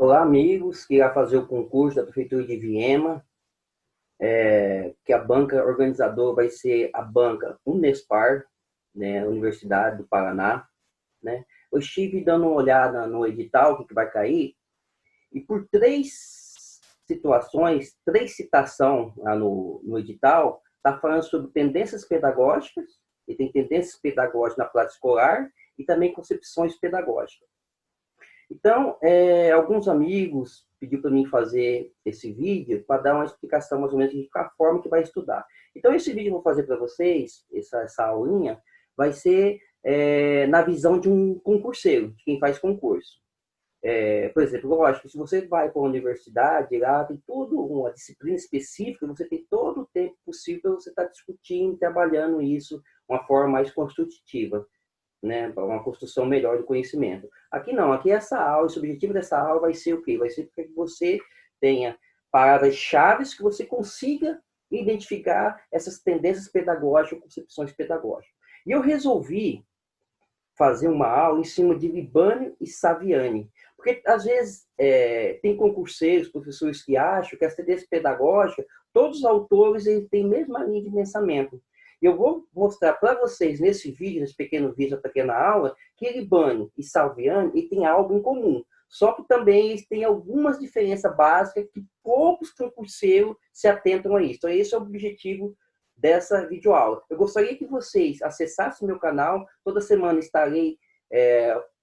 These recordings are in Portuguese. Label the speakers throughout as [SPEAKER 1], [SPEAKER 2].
[SPEAKER 1] Olá, amigos, que irá fazer o concurso da Prefeitura de Viema, que a banca organizadora vai ser a banca Unespar, né, Universidade do Paraná, né? Eu estive dando uma olhada no edital, o que vai cair, e por três situações, três citações lá no edital, está falando sobre tendências pedagógicas, e tem tendências pedagógicas na prática escolar, e também concepções pedagógicas. Então, alguns amigos pediu para mim fazer esse vídeo para dar uma explicação mais ou menos de qual forma que vai estudar. Então, esse vídeo que eu vou fazer para vocês, essa aulinha, vai ser na visão de um concurseiro, de quem faz concurso. Por exemplo, lógico, se você vai para uma universidade, lá tem tudo, uma disciplina específica, você tem todo o tempo possível para você estar discutindo, trabalhando isso de uma forma mais construtiva, né, para uma construção melhor do conhecimento. Aqui não, aqui essa aula, esse objetivo dessa aula vai ser o quê? Vai ser para que você tenha palavras-chave que você consiga identificar essas tendências pedagógicas, concepções pedagógicas. E eu resolvi fazer uma aula em cima de Libânio e Saviani, porque às vezes tem concurseiros, professores que acham que essa tendência pedagógica, todos os autores eles têm a mesma linha de pensamento. Eu vou mostrar para vocês nesse vídeo, nesse pequeno vídeo, nessa pequena aula, que Libânio e Saviani têm algo em comum. Só que também eles têm algumas diferenças básicas que poucos concurseiros se atentam a isso. Então, esse é o objetivo dessa videoaula. Eu gostaria que vocês acessassem meu canal. Toda semana estarei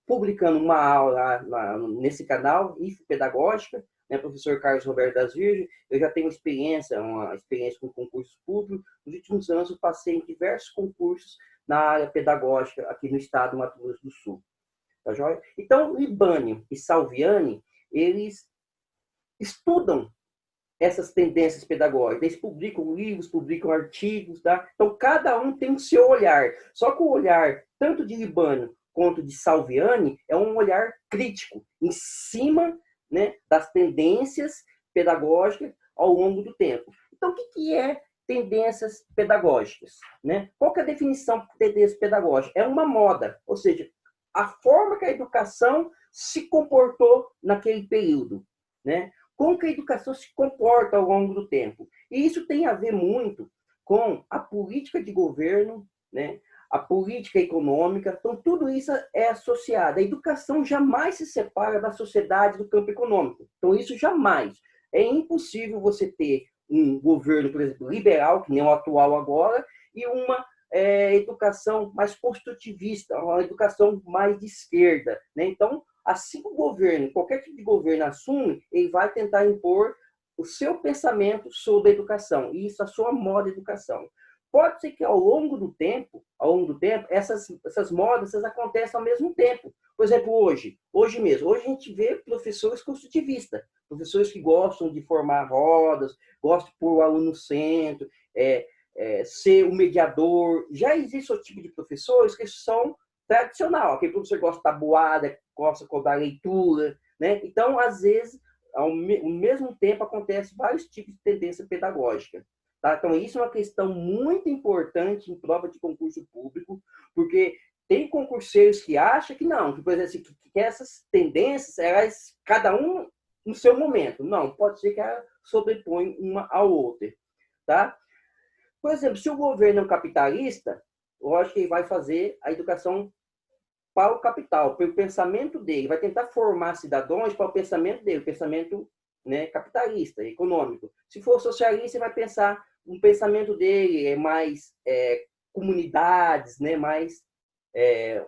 [SPEAKER 1] publicando uma aula nesse canal, IF Pedagógica, né, professor Carlos Roberto das Virgens. Eu já tenho uma experiência com concursos públicos. Nos últimos anos, eu passei em diversos concursos na área pedagógica aqui no estado do Mato Grosso do Sul. Tá joia? Então, Libânio e Salviani, eles estudam essas tendências pedagógicas. Eles publicam livros, publicam artigos, tá? Então, cada um tem o seu olhar. Só que o olhar, tanto de Libânio quanto de Salviani, é um olhar crítico, em cima, né, das tendências pedagógicas ao longo do tempo. Então, o que é tendências pedagógicas? Né? Qual que é a definição de tendência pedagógica? É uma moda, ou seja, a forma que a educação se comportou naquele período, né? Como que a educação se comporta ao longo do tempo. E isso tem a ver muito com a política de governo, né? A política econômica. Então, tudo isso é associado. A educação jamais se separa da sociedade, do campo econômico. Então, isso jamais. É impossível você ter um governo, por exemplo, liberal, que nem o atual agora, e uma educação mais construtivista, uma educação mais de esquerda, né? Então, assim que o governo, qualquer tipo de governo assume, ele vai tentar impor o seu pensamento sobre a educação, e isso a sua moda de educação. Pode ser que ao longo do tempo, essas modas acontecem ao mesmo tempo. Por exemplo, hoje mesmo, hoje a gente vê professores construtivistas, professores que gostam de formar rodas, gostam de pôr o aluno no centro, ser o mediador. Já existe outro tipo de professores que são tradicional, aquele professor que gosta de tabuada, gosta de cobrar leitura, né? Então, às vezes, ao mesmo tempo, acontece vários tipos de tendência pedagógica. Tá? Então, isso é uma questão muito importante em prova de concurso público, porque tem concurseiros que acham que não, que, por exemplo, que essas tendências, elas, cada um no seu momento. Não, pode ser que ela sobrepõe uma à outra. Tá? Por exemplo, se o governo é um capitalista, eu acho que ele vai fazer a educação para o capital, para o pensamento dele, vai tentar formar cidadãos para o pensamento dele, o pensamento, né, capitalista, econômico. Se for socialista, vai pensar um pensamento dele é mais comunidades, né, mais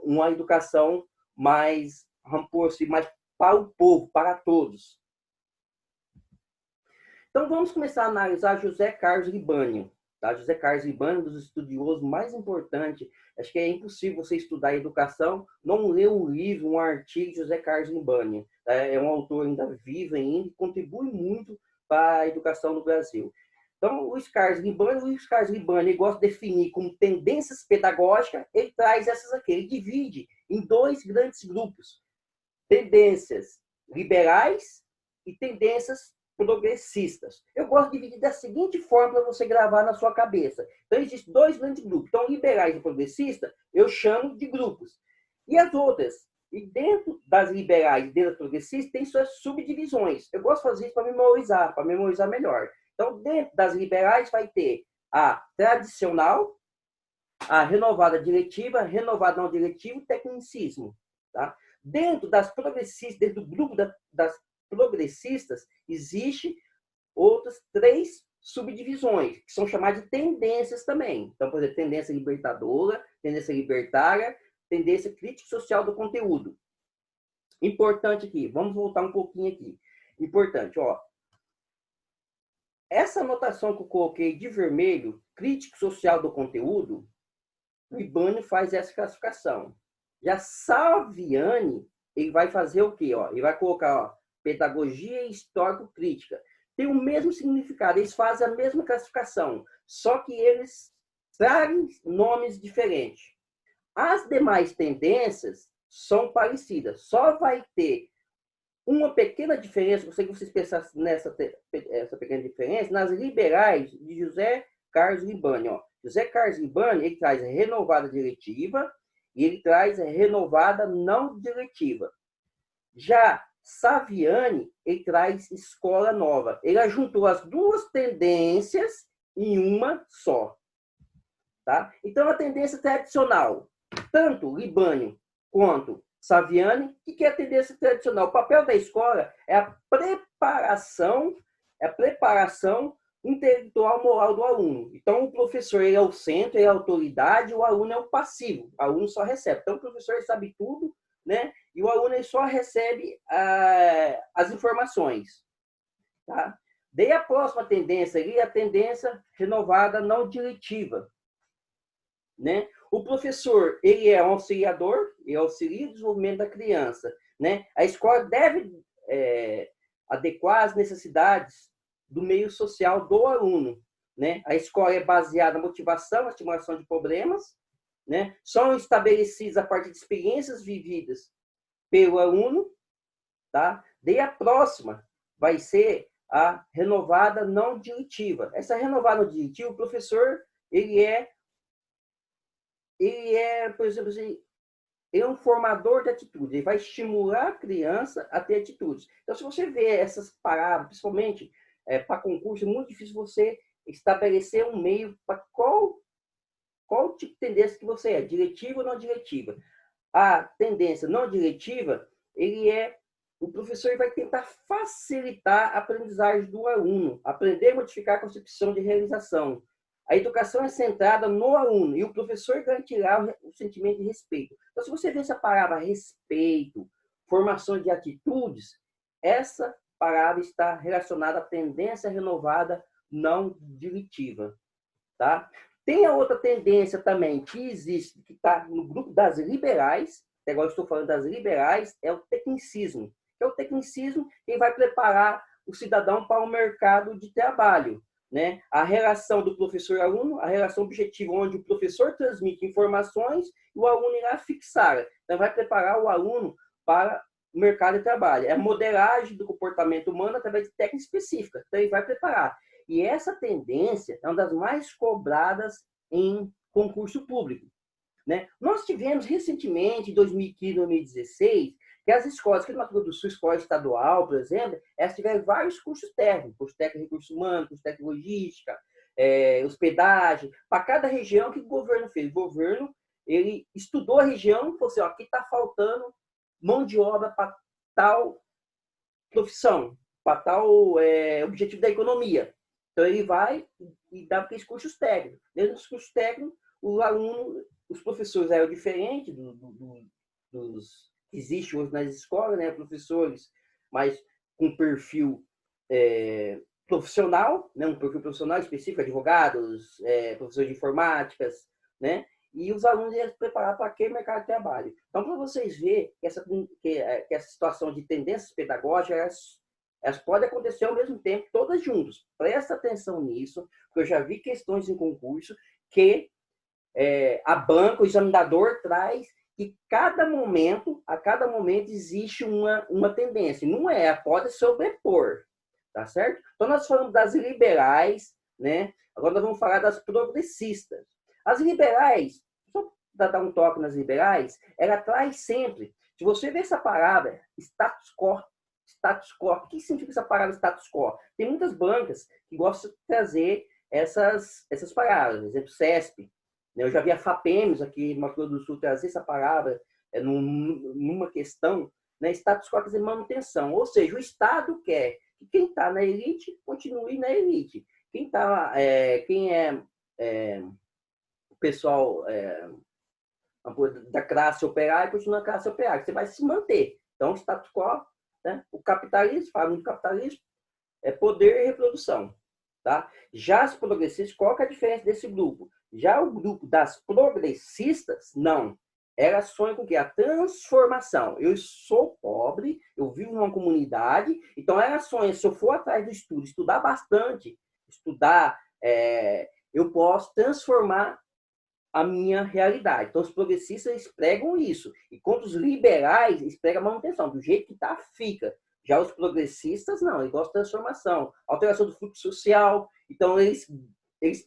[SPEAKER 1] uma educação mais, vamos pôr assim, mais para o povo, para todos. Então vamos começar a analisar José Carlos Libânio. Tá? José Carlos Libânio, um dos estudiosos mais importantes. Acho que é impossível você estudar a educação, não ler um livro, um artigo de José Carlos Libânio. É um autor ainda vivo ainda e contribui muito para a educação no Brasil. Então, Luiz Carlos Libânio, ele gosta de definir como tendências pedagógicas, ele traz essas aqui, ele divide em dois grandes grupos: tendências liberais e tendências progressistas. Eu gosto de dividir da seguinte forma para você gravar na sua cabeça. Então, existem dois grandes grupos. Então, liberais e progressistas, eu chamo de grupos. E as outras, E dentro das liberais, dentro das progressistas, tem suas subdivisões. Eu gosto de fazer isso para memorizar melhor. Então, dentro das liberais vai ter a tradicional, a renovada diretiva, renovada não diretiva e tecnicismo. Tá? Dentro das progressistas, dentro do grupo das progressistas, existe outras 3 subdivisões, que são chamadas de tendências também. Então, por exemplo, tendência libertadora, tendência libertária, tendência crítica social do conteúdo. Importante aqui, vamos voltar um pouquinho aqui. Importante, ó. Essa anotação que eu coloquei de vermelho, crítico social do conteúdo, o Libânio faz essa classificação. Já Salviani, ele vai fazer o quê? Ó? Ele vai colocar ó, pedagogia histórico-crítica. Tem o mesmo significado, eles fazem a mesma classificação, só que eles trazem nomes diferentes. As demais tendências são parecidas, só vai ter uma pequena diferença, gostaria que vocês pensassem essa pequena diferença, nas liberais de José Carlos Libani. Ó. José Carlos Libani, ele traz renovada diretiva e ele traz renovada não diretiva. Já Saviani, ele traz escola nova. Ele juntou as duas tendências em uma só. Tá? Então, a tendência tradicional, tanto Libânio quanto Saviani, o que é a tendência tradicional? O papel da escola é a preparação intelectual moral do aluno. Então, o professor ele é o centro, ele é a autoridade, o aluno é o passivo. O aluno só recebe. Então, o professor sabe tudo, né? E o aluno ele só recebe as informações. Tá? Daí a próxima tendência ali é a tendência renovada não diretiva. Né? O professor ele é um auxiliador, ele auxilia o desenvolvimento da criança. Né? A escola deve adequar as necessidades do meio social do aluno. Né? A escola é baseada na motivação, na estimulação de problemas, né? São estabelecidos a partir de experiências vividas pelo aluno. Tá? Daí a próxima vai ser a renovada não diretiva. Essa renovada não diretiva, o professor ele é, por exemplo, assim, ele é um formador de atitudes, ele vai estimular a criança a ter atitudes. Então, se você vê essas palavras, principalmente para concurso, é muito difícil você estabelecer um meio para qual tipo de tendência que você é, diretiva ou não diretiva. A tendência não diretiva, o professor vai tentar facilitar a aprendizagem do aluno, aprender a modificar a concepção de realização. A educação é centrada no aluno e o professor garantirá o sentimento de respeito. Então, se você vê essa palavra respeito, formação de atitudes, essa palavra está relacionada à tendência renovada não diretiva. Tá? Tem a outra tendência também que existe, que está no grupo das liberais, agora estou falando das liberais, é o tecnicismo. É o tecnicismo que vai preparar o cidadão para o mercado de trabalho. Né? A relação do professor-aluno, a relação objetiva, onde o professor transmite informações e o aluno irá fixar. Então, vai preparar o aluno para o mercado de trabalho. É a modelagem do comportamento humano através de técnica específica. Então, ele vai preparar. E essa tendência é uma das mais cobradas em concurso público. Né? Nós tivemos recentemente, em 2015, 2016, que as escolas, aqui no Mato Grosso do Sul, escola estadual, por exemplo, elas tiveram vários cursos técnicos, curso técnico de recursos humanos, curso técnico de logística, hospedagem, para cada região. O que o governo fez? O governo ele estudou a região e falou assim, ó, aqui está faltando mão de obra para tal profissão, para tal objetivo da economia. Então, ele vai e dá aqueles cursos técnicos. Dentro dos cursos técnicos, o aluno, os professores eram diferentes dos que existem hoje nas escolas, né? Professores, mas com perfil profissional, né? Um perfil profissional específico, advogados, professores de informáticas, né? E os alunos iam se preparar para aquele mercado de trabalho. Então, para vocês verem que essa situação de tendências pedagógicas, elas podem acontecer ao mesmo tempo, todas juntas. Presta atenção nisso, porque eu já vi questões em concurso que a banca, o examinador traz que a cada momento existe uma tendência. Não pode sobrepor, tá certo? Então, nós falamos das liberais, né? Agora nós vamos falar das progressistas. As liberais, só para dar um toque nas liberais, ela traz sempre Se você ver essa palavra, status quo, o que significa essa palavra status quo? Tem muitas bancas que gostam de trazer essas palavras, por exemplo, CESP. Eu já vi a FAPEMS aqui no Mato Grosso do Sul trazer essa palavra numa questão, né? Status quo quer dizer manutenção, ou seja, o Estado quer que quem está na elite continue na elite. Quem é o pessoal da classe operária continua na classe operária, você vai se manter. Então, o status quo, né? O capitalismo, fala do capitalismo, é poder e reprodução. Tá? Já as progressistas, qual que é a diferença desse grupo? Já o grupo das progressistas, não. Elas sonham com o quê? A transformação. Eu sou pobre, eu vivo numa comunidade, então elas sonham, se eu for atrás do estudo, estudar bastante, eu posso transformar a minha realidade. Então, os progressistas eles pregam isso. Enquanto os liberais eles pregam a manutenção. Do jeito que está, fica. Já os progressistas, não. Eles gostam de transformação. Alteração do fluxo social. Então, eles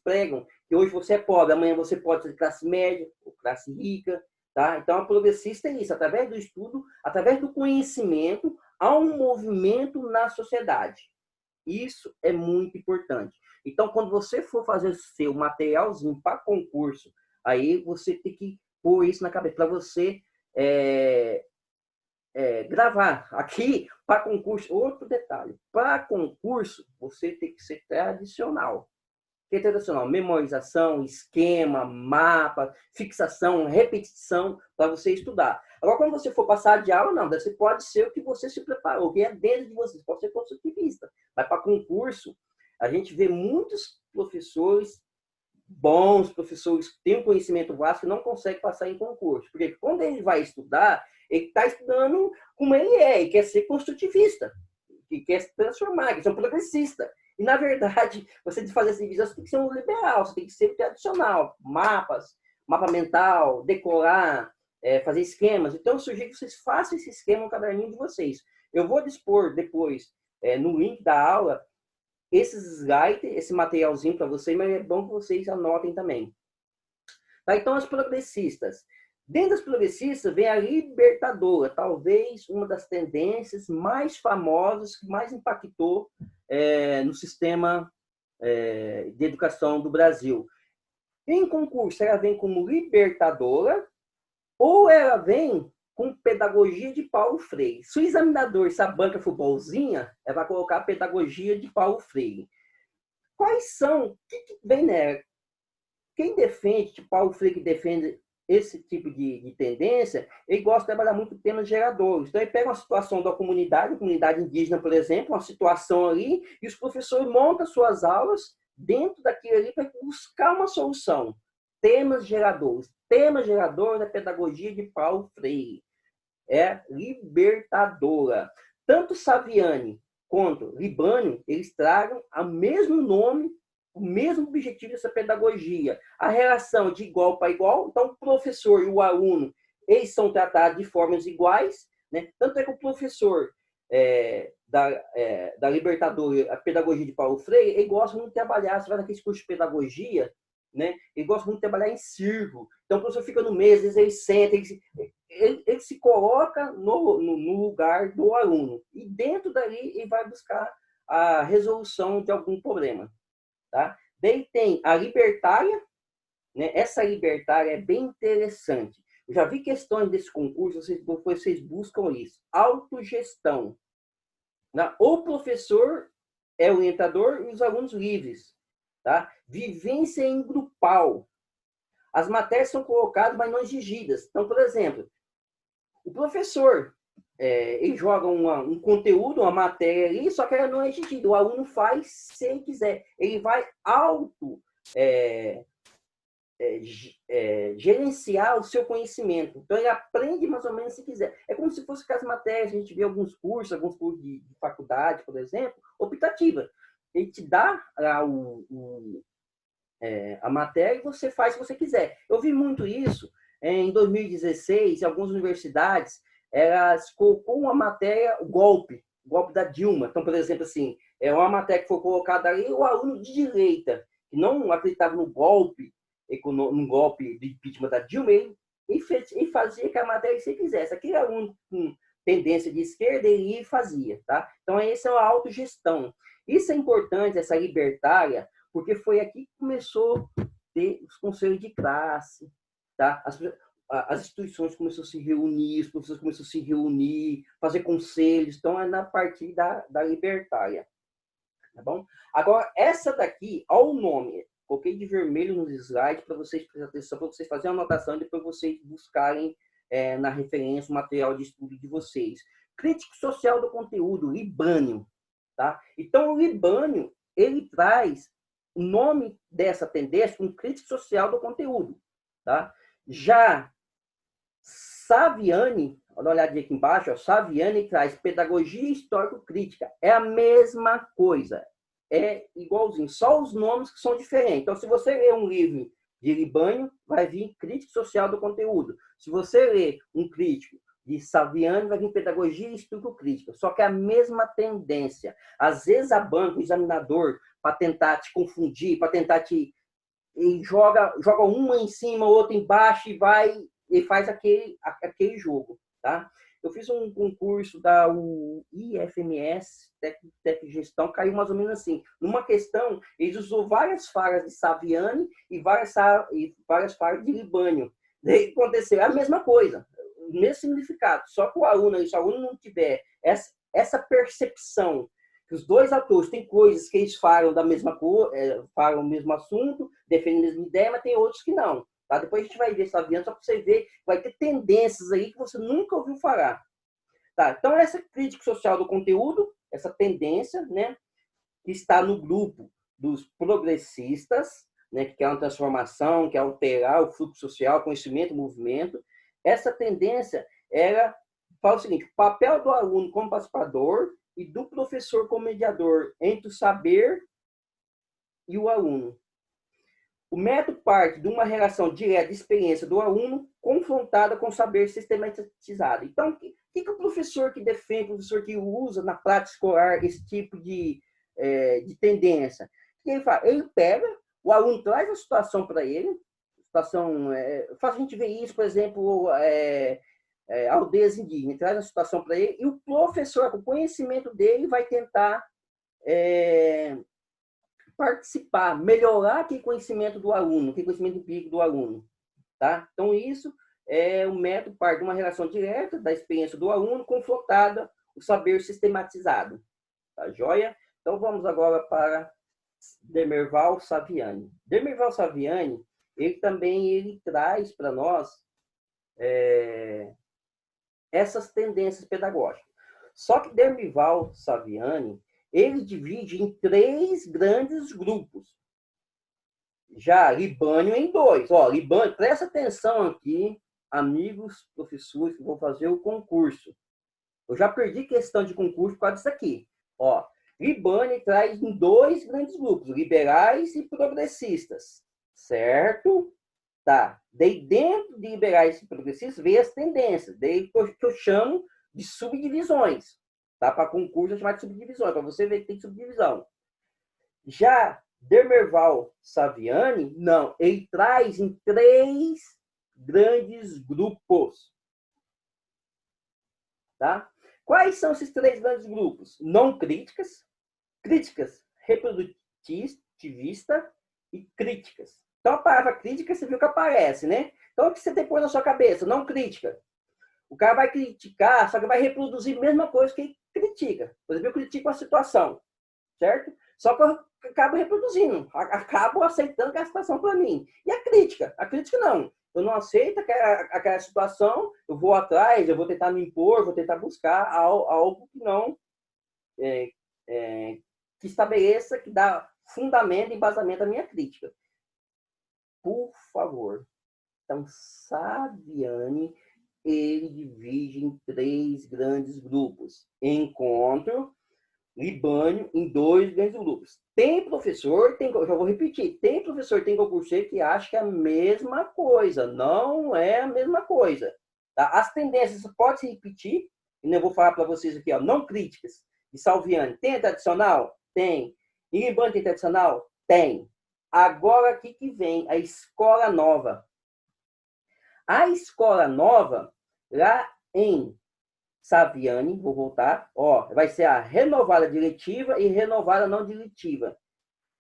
[SPEAKER 1] pregam que hoje você é pobre, amanhã você pode ser classe média ou classe rica. Tá? Então, a progressista é isso. Através do estudo, através do conhecimento, há um movimento na sociedade. Isso é muito importante. Então, quando você for fazer o seu materialzinho para concurso, aí você tem que pôr isso na cabeça para você gravar. Aqui, para concurso, outro detalhe. Para concurso, você tem que ser tradicional. O que é tradicional? Memorização, esquema, mapa, fixação, repetição para você estudar. Agora, quando você for passar de aula, não. Você pode ser o que você se preparou, o que é dentro de você. Pode ser construtivista. Mas para concurso, a gente vê muitos professores bons, professores que têm um conhecimento vasto que não conseguem passar em concurso. Porque quando ele vai estudar, ele está estudando como ele quer ser construtivista, que quer se transformar, que quer ser um progressista. E, na verdade, você de fazer essa divisão, você tem que ser um liberal, você tem que ser tradicional. Mapas, mapa mental, decorar, fazer esquemas. Então, eu sugiro que vocês façam esse esquema no caderninho de vocês. Eu vou dispor depois, no link da aula, esses slides, esse materialzinho para vocês, mas é bom que vocês anotem também. Tá? Então, as progressistas. Dentro das progressistas vem a libertadora, talvez uma das tendências mais famosas, que mais impactou no sistema de educação do Brasil. Em concurso, ela vem como libertadora ou ela vem com pedagogia de Paulo Freire. Se o examinador, se a banca for bonzinha, ela vai colocar a pedagogia de Paulo Freire. Quais são? O que vem nela? Quem defende, Paulo Freire defende esse tipo de tendência, ele gosta de trabalhar muito temas geradores. Então, ele pega uma situação da comunidade indígena, por exemplo, uma situação ali, e os professores montam suas aulas dentro daquilo ali para buscar uma solução. Temas geradores. Temas geradores da pedagogia de Paulo Freire. É libertadora. Tanto Saviani quanto Libânio, eles tragam o mesmo nome, o mesmo objetivo dessa pedagogia. A relação de igual para igual. Então, o professor e o aluno, eles são tratados de formas iguais. Né? Tanto é que o professor da libertadora, a pedagogia de Paulo Freire, ele gosta muito de trabalhar, você vai naqueles cursos de pedagogia, né? Ele gosta muito de trabalhar em círculo. Então, o professor fica no meio, às vezes ele senta, ele se coloca no lugar do aluno. E dentro dali, ele vai buscar a resolução de algum problema. Tá? Daí tem a libertária, né? Essa libertária é bem interessante. Eu já vi questões desse concurso, vocês buscam isso. Autogestão. Né? O professor é o orientador e os alunos livres. Tá? Vivência em grupal. As matérias são colocadas, mas não exigidas. Então, por exemplo, o professor ele joga um conteúdo, uma matéria ali, só que ela não é exigida. O aluno faz se ele quiser. Ele vai gerenciar o seu conhecimento. Então, ele aprende mais ou menos se quiser. É como se fosse com as matérias, a gente vê alguns cursos de faculdade, por exemplo, optativa. Ele te dá a matéria e você faz se você quiser. Eu vi muito isso em 2016, em algumas universidades, elas colocou uma matéria, o golpe da Dilma. Então, por exemplo, assim, uma matéria que foi colocada ali, o aluno de direita, que não acreditava no golpe de impeachment da Dilma, ele e fazia aquela matéria que você quisesse. Aquele aluno com tendência de esquerda, ele ia e fazia, tá? Então, essa é a autogestão. Isso é importante, essa libertária, porque foi aqui que começou a ter os conselhos de classe, tá? As instituições começaram a se reunir, os professores começaram a se reunir, fazer conselhos. Então, é na partir da libertária. Tá bom? Agora, essa daqui, olha o nome. Coloquei de vermelho nos slides para vocês prestarem atenção, para vocês fazerem uma anotação e depois vocês buscarem na referência o material de estudo de vocês. Crítica social do conteúdo, Libânio. Tá? Então, o Libânio, ele traz o nome dessa tendência como crítica social do conteúdo. Tá? Já Saviani, dá uma olhadinha aqui embaixo, ó, Saviani traz pedagogia histórico-crítica. É a mesma coisa. É igualzinho, só os nomes que são diferentes. Então, se você ler um livro de Libânio, vai vir crítica social do conteúdo. Se você ler um crítico de Saviani, vai vir pedagogia histórico-crítica. Só que é a mesma tendência. Às vezes a banca, o examinador, para tentar te confundir, para tentar te... Ele joga uma em cima, outra embaixo e vai... e faz aquele jogo, tá? Eu fiz um concurso da IFMS, Técnico de Gestão, caiu mais ou menos assim. Numa questão, eles usou várias falas de Saviani e várias falas de Libânio. Daí aconteceu a mesma coisa, o mesmo significado, só que o aluno, se o aluno não tiver essa percepção que os dois autores têm coisas que eles falam da mesma coisa, falam o mesmo assunto, defendem a mesma ideia, mas tem outros que não. Tá? Depois a gente vai ver Saviani, só para você ver, vai ter tendências aí que você nunca ouviu falar. Tá? Então, essa crítica social do conteúdo, essa tendência, né, que está no grupo dos progressistas, né, que quer uma transformação, quer alterar o fluxo social, conhecimento, movimento, essa tendência fala o seguinte: o papel do aluno como participador e do professor como mediador entre o saber e o aluno. O método parte de uma relação direta de experiência do aluno confrontada com o saber sistematizado. Então, o que o professor que defende, o professor que usa na prática escolar esse tipo de tendência? O que ele faz? Ele pega, o aluno traz a situação para ele, situação, faz a gente ver isso, por exemplo, aldeias indígenas, traz a situação para ele, e o professor, com o conhecimento dele, vai tentar participar, melhorar aquele conhecimento do aluno, aquele conhecimento empírico do aluno. Tá? Então, isso é um método parte de uma relação direta da experiência do aluno, confrontada o saber sistematizado. Tá joia? Então, vamos agora para Demerval Saviani. Demerval Saviani, ele traz para nós essas tendências pedagógicas. Só que Demerval Saviani, ele divide em 3 grandes grupos. Já Libânio em 2. Ó, Libânio, presta atenção aqui, amigos, professores que vão fazer o concurso. Eu já perdi questão de concurso por causa disso aqui. Ó, Libânio traz em 2 grandes grupos, liberais e progressistas. Certo? Tá. Daí dentro de liberais e progressistas vem as tendências. Daí que eu chamo de subdivisões. Tá? Para concurso, eu chamo de subdivisões, para você ver que tem subdivisão. Já Demerval Saviani, não, ele traz em 3 grandes grupos. Tá? Quais são esses 3 grandes grupos? Não críticas, críticas reprodutivistas e críticas. Então, a palavra crítica, você viu que aparece, né? Então, o que você tem que pôr na sua cabeça? Não crítica. O cara vai criticar, só que vai reproduzir a mesma coisa que ele critica. Por exemplo, eu critico a situação, certo? Só que eu acabo reproduzindo, acabo aceitando aquela situação para mim. E a crítica não. Eu não aceito aquela situação, eu vou atrás, eu vou tentar me impor, vou tentar buscar algo que não que estabeleça, que dá fundamento e embasamento à minha crítica. Por favor. Então, Saviani, ele divide em 3 grandes grupos. Encontro, Libânio, em 2 grandes grupos. Tem professor, eu já vou repetir, tem professor, tem concurseiro que acha que é a mesma coisa. Não é a mesma coisa. Tá? As tendências podem se repetir, e eu vou falar para vocês aqui, ó, não críticas. E Salviani, tem tradicional? Tem. E Libânio tem tradicional? Tem. Agora, aqui que vem a escola nova. A escola nova, lá em Saviani, vou voltar, ó, vai ser a renovada diretiva e renovada não diretiva.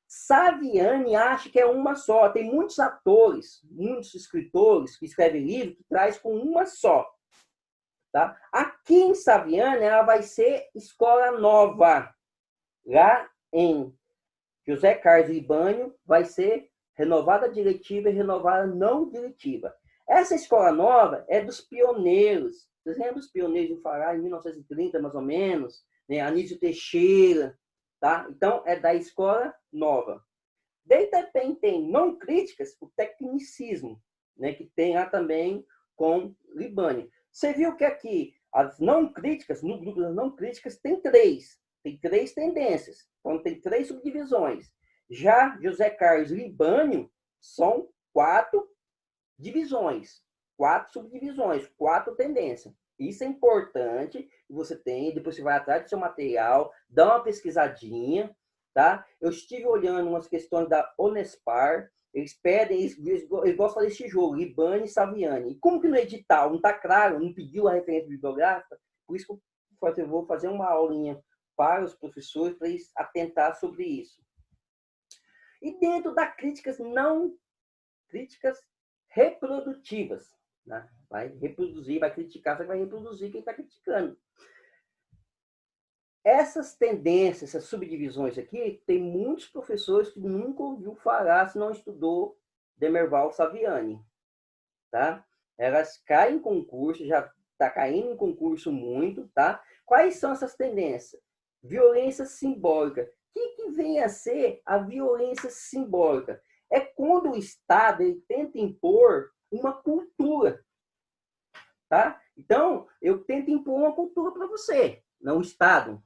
[SPEAKER 1] Saviani acha que é uma só. Tem muitos atores, muitos escritores que escrevem livro que traz com uma só. Tá? Aqui em Saviani, ela vai ser escola nova. Lá em José Carlos Libânio, vai ser renovada diretiva e renovada não diretiva. Essa escola nova é dos pioneiros. Vocês lembram dos pioneiros de Fará, em 1930, mais ou menos? Né? Anísio Teixeira. Tá? Então, é da escola nova. Daí também tem não críticas, o tecnicismo, né? Que tem lá também com Libânio. Você viu que aqui, as não críticas, no grupo das não críticas, tem três tendências. Então, tem 3 subdivisões. Já José Carlos Libânio são 4 divisões, 4 subdivisões, 4 tendências. Isso é importante, você tem, depois você vai atrás do seu material, dá uma pesquisadinha, tá? Eu estive olhando umas questões da Unespar, eles pedem, eles gostam de fazer esse jogo, Libânio e Saviani. E como que no edital não está claro, não pediu a referência bibliográfica, por isso que eu vou fazer uma aulinha para os professores, para eles atentar sobre isso. E dentro das críticas reprodutivas, né? Vai reproduzir, vai criticar, você vai reproduzir quem está criticando. Essas tendências, essas subdivisões aqui, tem muitos professores que nunca ouviu falar se não estudou Demerval Saviani. Tá? Elas caem em concurso, já está caindo em concurso muito. Tá? Quais são essas tendências? Violência simbólica. O que vem a ser a violência simbólica? É quando o Estado ele tenta impor uma cultura. Tá? Então, eu tento impor uma cultura para você. Não o Estado.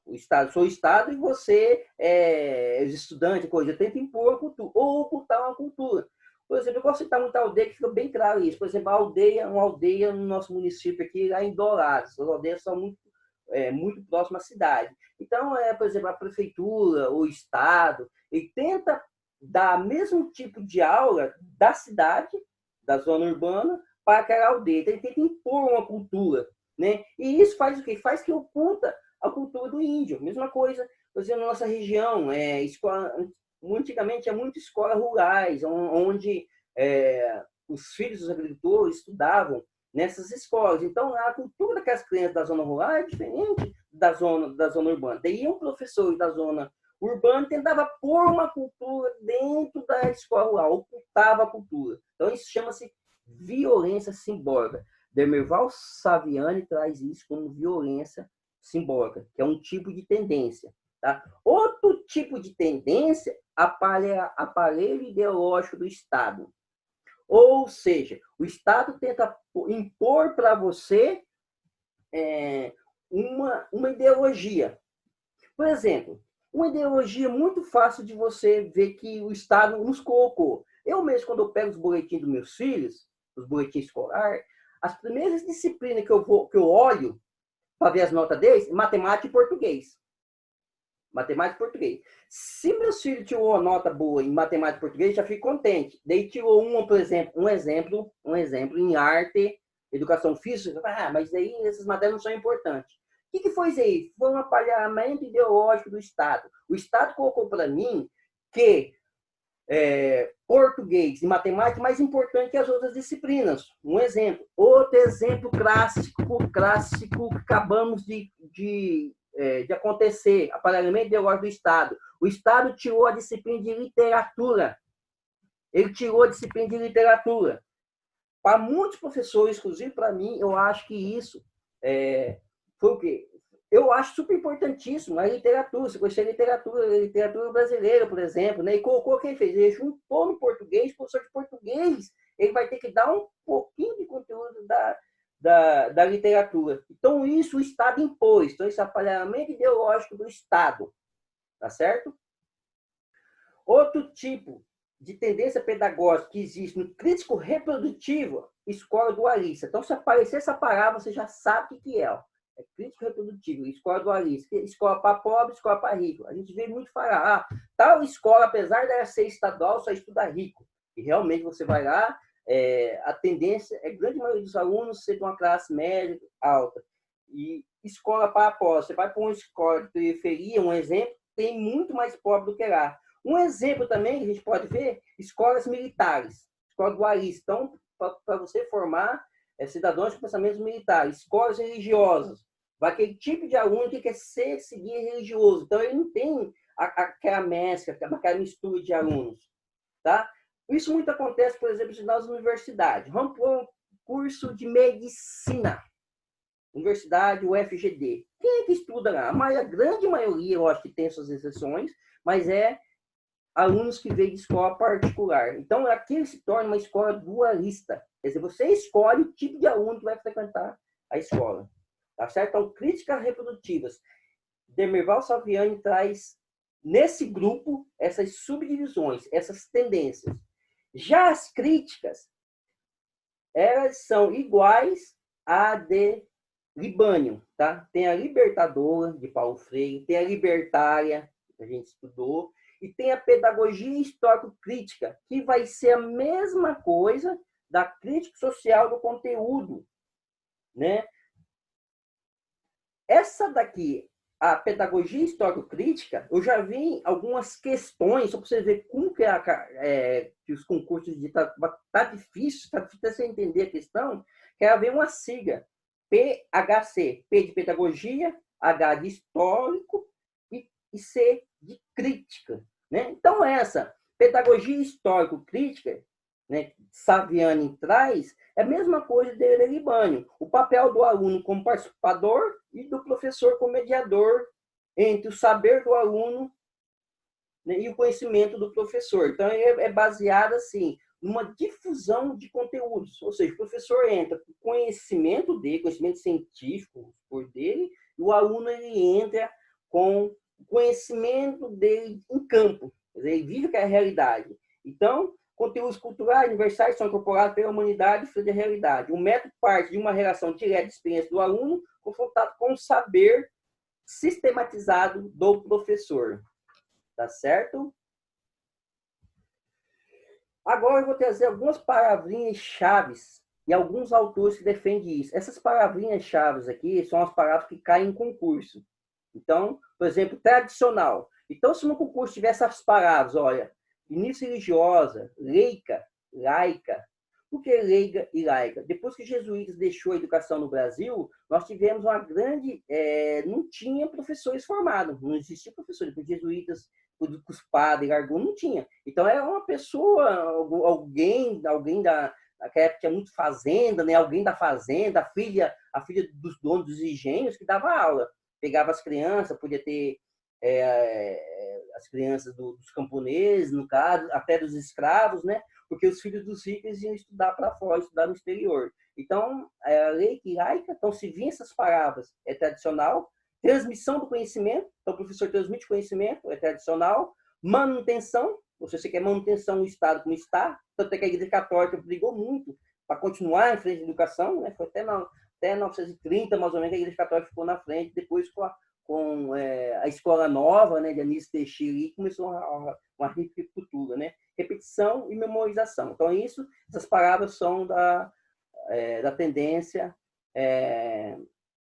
[SPEAKER 1] Sou o Estado e você é estudante, coisa. Eu tento impor uma cultura, ou ocultar uma cultura. Por exemplo, eu gosto de citar muita aldeia que fica bem claro isso. Por exemplo, uma aldeia no nosso município aqui, lá em Dourados. As aldeias são muito próximas à cidade. Então, por exemplo, a prefeitura, o Estado, ele tenta dar o mesmo tipo de aula da cidade, da zona urbana, para aquela aldeia. Então, ele tenta impor uma cultura. Né? E isso faz o quê? Faz que oculta a cultura do índio. Mesma coisa, por exemplo, na nossa região, antigamente tinha muitas escolas rurais, onde os filhos dos agricultores estudavam nessas escolas. Então, a cultura daquelas crianças da zona rural é diferente da zona urbana. Daí, um professor da zona urbana tentava pôr uma cultura dentro da escola rural, ocultava a cultura. Então, isso chama-se violência simbólica. Demerval Saviani traz isso como violência simbólica, que é um tipo de tendência. Tá? Outro tipo de tendência, aparelho ideológico do Estado. Ou seja, o Estado tenta impor para você uma ideologia. Por exemplo, uma ideologia muito fácil de você ver que o Estado nos colocou. Eu mesmo, quando eu pego os boletins dos meus filhos, os boletins escolares, as primeiras disciplinas que eu olho para ver as notas deles, matemática e português. Matemática e português. Se meus filhos tirou uma nota boa em matemática e português, já fico contente. Daí tirou por exemplo, um exemplo em arte, educação física, mas aí essas matérias não são importantes. O que foi isso aí? Foi um apalhamento ideológico do Estado. O Estado colocou para mim que português e matemática mais importante que as outras disciplinas. Um exemplo. Outro exemplo clássico que acabamos de acontecer, aparelhamento ideológico do Estado. O Estado tirou a disciplina de literatura. Ele tirou a disciplina de literatura. Para muitos professores, inclusive para mim, eu acho que isso foi o quê? Eu acho super importantíssimo a literatura. Você conhecer literatura brasileira, por exemplo, né? E colocou quem fez. Ele juntou no português, professor de português, ele vai ter que dar um pouquinho de conteúdo da literatura. Então, isso o Estado impôs. Então, esse aparelhamento ideológico do Estado. Tá certo? Outro tipo de tendência pedagógica que existe no crítico reprodutivo, escola dualista. Então, se aparecer essa palavra, você já sabe o que é. É crítico reprodutivo, escola dualista. Escola para pobre, escola para rico. A gente vê muito falar, tal escola, apesar de ela ser estadual, só estuda rico. E realmente você vai lá, a tendência é a grande maioria dos alunos ser de uma classe média alta. E escola para pós, você vai para uma escola de periferia, um exemplo, tem muito mais pobre do que lá. Um exemplo também que a gente pode ver, escolas militares, escola dualista. Então, para você formar cidadãos com pensamentos militares, escolas religiosas, vai aquele tipo de aluno que quer seguir religioso. Então, ele não tem aquela mescla, aquela mistura de alunos. Tá? Isso muito acontece, por exemplo, nas universidades. Vamos para um curso de medicina. Universidade UFGD. Quem é que estuda lá? A grande maioria, eu acho que tem suas exceções, mas é alunos que vêm de escola particular. Então, aqui se torna uma escola dualista. Quer dizer, você escolhe o tipo de aluno que vai frequentar a escola. Tá certo? Então, críticas reprodutivas. Demerval Salviani traz, nesse grupo, essas subdivisões, essas tendências. Já as críticas, elas são iguais à de Libânio, tá? Tem a libertadora, de Paulo Freire, tem a libertária, que a gente estudou, e tem a pedagogia histórico-crítica, que vai ser a mesma coisa da crítica social do conteúdo, né? Essa daqui, a pedagogia histórico-crítica, eu já vi algumas questões, só para você ver como que os concursos de tá difícil você entender a questão, que é haver uma sigla, PHC, P de pedagogia, H de histórico e C de crítica. Né? Então, essa pedagogia histórico-crítica, né, Salviani traz, é a mesma coisa de Libânio. O papel do aluno como participador e do professor como mediador entre o saber do aluno, né, e o conhecimento do professor. Então, é baseado assim, numa difusão de conteúdos. Ou seja, o professor entra com conhecimento dele, conhecimento científico por dele, e o aluno ele entra com o conhecimento dele em campo. Quer dizer, ele vive aquela realidade. Então, conteúdos culturais universais são incorporados pela humanidade frente à realidade. O método parte de uma relação direta de experiência do aluno confrontado com o saber sistematizado do professor. Tá certo? Agora eu vou trazer algumas palavrinhas-chave e alguns autores que defendem isso. Essas palavrinhas-chave aqui são as palavras que caem em concurso. Então, por exemplo, tradicional. Então, se no concurso tiver essas palavras, olha, início religiosa, leica, laica. Por que leiga e laica? Depois que os jesuítas deixou a educação no Brasil, nós tivemos uma grande... não tinha professores formados, não existia professores. Os jesuítas, os padres, largou, não tinha. Então, era uma pessoa, alguém naquela época tinha muito fazenda, né? Alguém da fazenda, a filha dos donos dos engenhos, que dava aula. Pegava as crianças, podia ter as crianças dos camponeses, no caso, até dos escravos, né? Porque os filhos dos ricos iam estudar para fora, estudar no exterior. Então, a lei laica, então, se vir essas palavras, é tradicional. Transmissão do conhecimento, então o professor transmite conhecimento, é tradicional. Manutenção, se você quer manutenção no Estado como está, tanto é que a Igreja Católica brigou muito para continuar em frente à educação, né? Foi até 1930, mais ou menos, que a Igreja Católica ficou na frente, depois com a escola nova, né, de Anísio Teixeira, e começou uma recultura, né? Repetição e memorização. Então, essas palavras são da tendência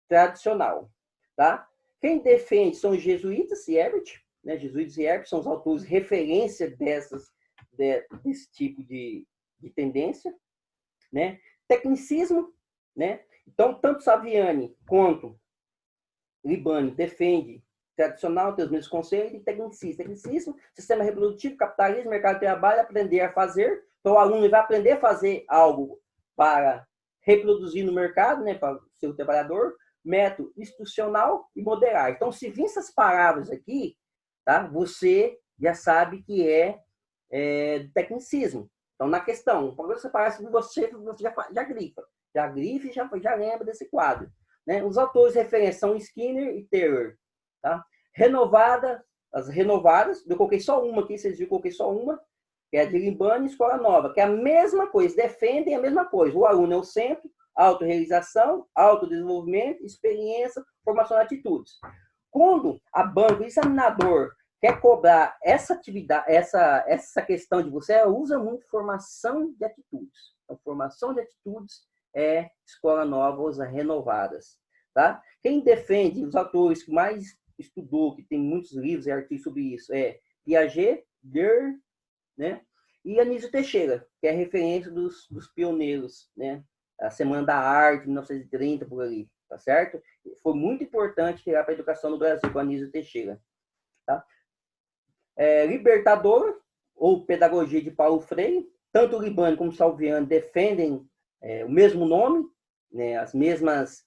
[SPEAKER 1] tradicional. Tá? Quem defende são os jesuítas e Herbert, né? Jesuítas e Herbert são os autores de referência desse tipo de tendência. Né? Tecnicismo, né? Então, tanto Salviani quanto Libânio defende tradicional, tem os mesmos conceitos, e tecnicismo. Tecnicismo, sistema reprodutivo, capitalismo, mercado de trabalho, aprender a fazer. Então, o aluno vai aprender a fazer algo para reproduzir no mercado, né, para ser o trabalhador. Método institucional e moderar. Então, se vir essas palavras aqui, tá, você já sabe que é tecnicismo. Então, na questão, quando você parece que você já grifa. Já grifa e já lembra desse quadro. Né? Os autores de referência são Skinner e Taylor. Tá? As renovadas, eu coloquei só uma aqui, vocês viram, eu coloquei só uma, que é a de Libânio e Escola Nova, que é a mesma coisa, defendem a mesma coisa. O aluno é o centro, autorrealização, autodesenvolvimento, experiência, formação de atitudes. Quando a banca, o examinador, quer cobrar essa atividade, essa questão de você, usa muito formação de atitudes. Então, formação de atitudes é escola nova, usa renovadas. Tá? Quem defende, os autores que mais estudou, que tem muitos livros e artigos sobre isso, é Piaget, Derrida, né? E Anísio Teixeira, que é a referência dos pioneiros, né? A Semana da Arte, 1930, por ali, tá certo? Foi muito importante tirar para a educação no Brasil com Anísio Teixeira. Tá? Libertador, ou Pedagogia de Paulo Freire, tanto o Libânio como o Salviano defendem o mesmo nome, né? As mesmas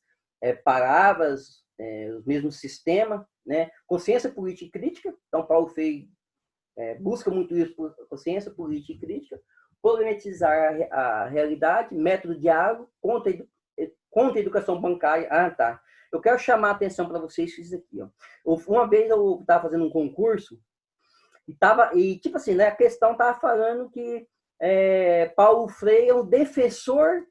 [SPEAKER 1] palavras, o mesmo sistema, né? Consciência política e crítica. Então, Paulo Freire busca muito isso por consciência política e crítica, problematizar a realidade, método de diálogo, contra a educação bancária. Ah, tá. Eu quero chamar a atenção para vocês isso aqui. Ó. Uma vez eu estava fazendo um concurso e tipo assim, né, a questão estava falando que Paulo Freire é um defensor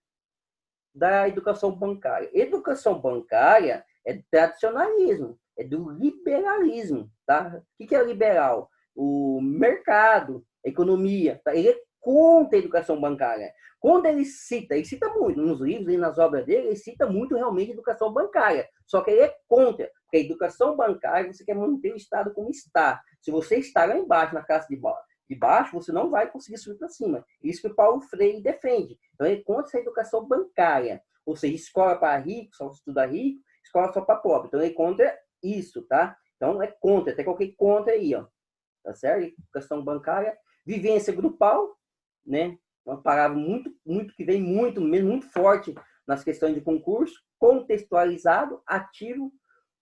[SPEAKER 1] da educação bancária. Educação bancária é do tradicionalismo, é do liberalismo. Tá? O que é liberal? O mercado, a economia. Tá? Ele é contra a educação bancária. Quando ele cita muito, nos livros e nas obras dele, ele cita muito realmente a educação bancária. Só que ele é contra, porque a educação bancária, você quer manter o Estado como está. Se você está lá embaixo, na classe de baixo, você não vai conseguir subir para cima. Isso que o Paulo Freire defende. Então, ele é contra essa educação bancária. Ou seja, escola para rico, só estuda rico, escola só para pobre. Então, ele é contra isso, tá? Então, é contra, até qualquer contra aí, ó. Tá certo? Educação bancária, vivência grupal, né? Uma palavra muito que vem muito forte nas questões de concurso, contextualizado, ativo,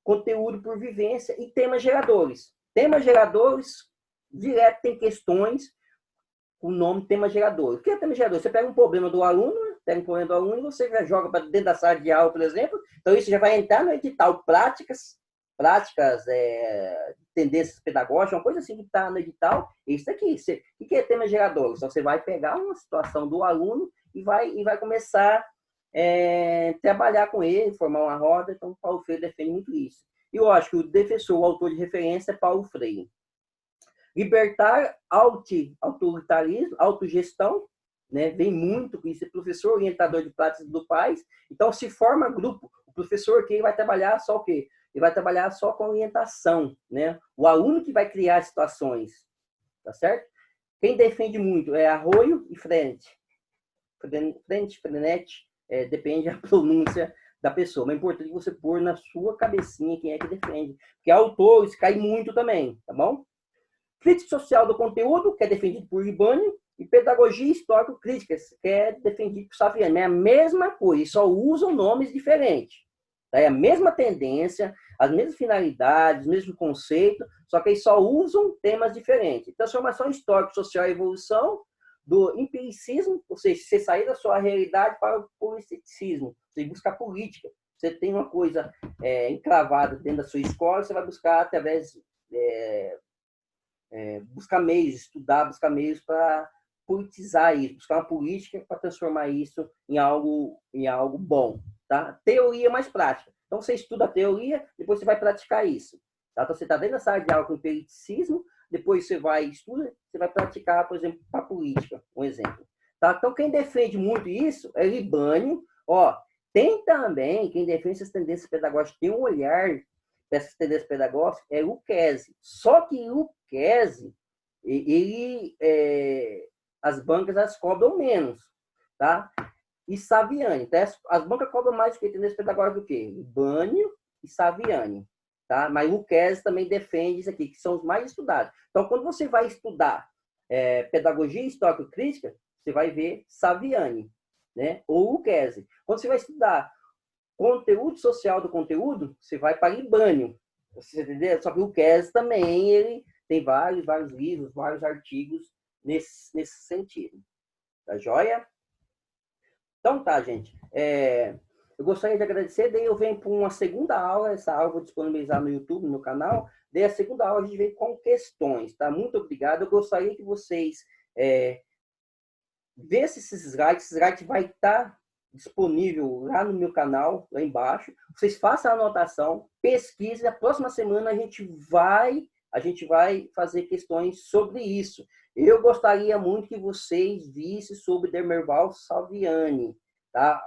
[SPEAKER 1] conteúdo por vivência e temas geradores. Temas geradores, direto tem questões com o nome tema gerador. O que é tema gerador? Você pega um problema do aluno, e você já joga para dentro da sala de aula, por exemplo. Então, isso já vai entrar no edital práticas, tendências pedagógicas, uma coisa assim que está no edital. Isso aqui. O que é tema gerador? Então, você vai pegar uma situação do aluno e vai começar a trabalhar com ele, formar uma roda. Então, Paulo Freire defende muito isso. E eu acho que o defensor, o autor de referência é Paulo Freire. Libertar, autoritarismo, autogestão, né? Vem muito com isso, professor orientador de práticas do país. Então, se forma grupo. O professor que vai trabalhar só o quê? Ele vai trabalhar só com orientação, né? O aluno que vai criar situações, tá certo? Quem defende muito é Arroio e Frente. Frenete, depende da pronúncia da pessoa. Mas é importante você pôr na sua cabecinha quem é que defende. Porque autores caem muito também, tá bom? Crítica social do conteúdo, que é defendido por Libânio, e pedagogia histórico-crítica, que é defendido por Saviano. É a mesma coisa, só usam nomes diferentes. É a mesma tendência, as mesmas finalidades, o mesmo conceito, só que eles só usam temas diferentes. Transformação histórica, social e evolução, do empiricismo, ou seja, você sair da sua realidade para o politicismo, você busca política. Você tem uma coisa encravada dentro da sua escola, você vai buscar através... buscar meios, estudar, buscar meios para politizar isso, buscar uma política para transformar isso em algo bom. Tá? Teoria mais prática. Então, você estuda a teoria, depois você vai praticar isso. Tá? Então, você está dentro da sala de aula com empiricismo, depois você vai praticar, por exemplo, a política, um exemplo. Tá? Então, quem defende muito isso é Libânio. Ó, tem também, quem defende essas tendências pedagógicas, tem um olhar dessas tendências pedagógicas, é Lucchesi. Só que Lucchesi, as bancas as cobram menos, tá? E Saviani, tá? As bancas cobram mais do que tendências pedagógicas do que Libânio e Saviani, tá? Mas Lucchesi também defende isso aqui, que são os mais estudados. Então, quando você vai estudar pedagogia histórico-crítica, você vai ver Saviani, né? Ou Lucchesi. Quando você vai estudar conteúdo social do conteúdo, você vai para Libânio. Você entendeu? Só que o Lucchesi também, ele tem vários livros, vários artigos nesse sentido. Tá joia? Então tá, gente. Eu gostaria de agradecer, daí eu venho para uma segunda aula, essa aula eu vou disponibilizar no YouTube, no canal. Daí a segunda aula a gente vem com questões, tá? Muito obrigado. Eu gostaria que vocês vissem esses slides. Esse slide vai estar disponível lá no meu canal, lá embaixo. Vocês façam a anotação, pesquisem. Na próxima semana a gente vai a gente vai fazer questões sobre isso. Eu gostaria muito que vocês vissem sobre Demerval Salviani, tá?